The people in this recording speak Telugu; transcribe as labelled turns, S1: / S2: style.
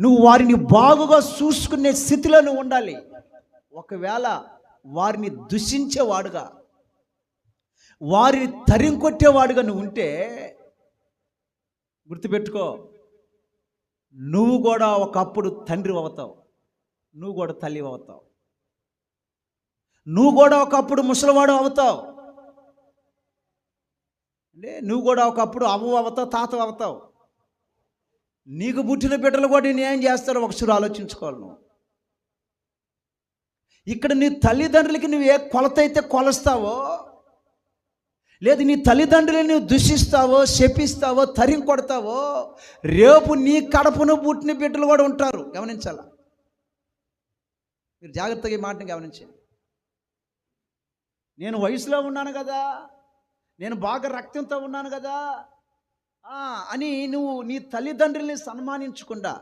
S1: నువ్వు వారిని బాగుగా చూసుకునే స్థితిలో నువ్వు ఉండాలి. ఒకవేళ వారిని దూషించేవాడుగా, వారిని తరిం కొట్టేవాడుగా నువ్వు ఉంటే గుర్తుపెట్టుకో, నువ్వు కూడా ఒకప్పుడు తండ్రి అవుతావు, నువ్వు కూడా తల్లి అవుతావు, నువ్వు కూడా ఒకప్పుడు ముసలివాడు అవుతావు, అంటే నువ్వు కూడా ఒకప్పుడు అవ్వ అవుతావు, తాత అవుతావు. నీకు పుట్టిన బిడ్డలు కూడా నేను ఏం చేస్తారో ఒకసారి ఆలోచించుకోవాలి నువ్వు. ఇక్కడ నీ తల్లిదండ్రులకి నువ్వు ఏ కొలత అయితే కొలుస్తావో, లేదు నీ తల్లిదండ్రులని నువ్వు దూషిస్తావో, శపిస్తావో, తరిం కొడతావో, రేపు నీ కడపను పుట్టిన బిడ్డలు కూడా ఉంటారు. గమనించాలా, మీరు జాగ్రత్తగా ఈ మాటని గమనించండి. నేను వయసులో ఉన్నాను కదా, నేను బాగా రక్తంతో ఉన్నాను కదా అని నువ్వు నీ తల్లిదండ్రుల్ని సన్మానించకుండా,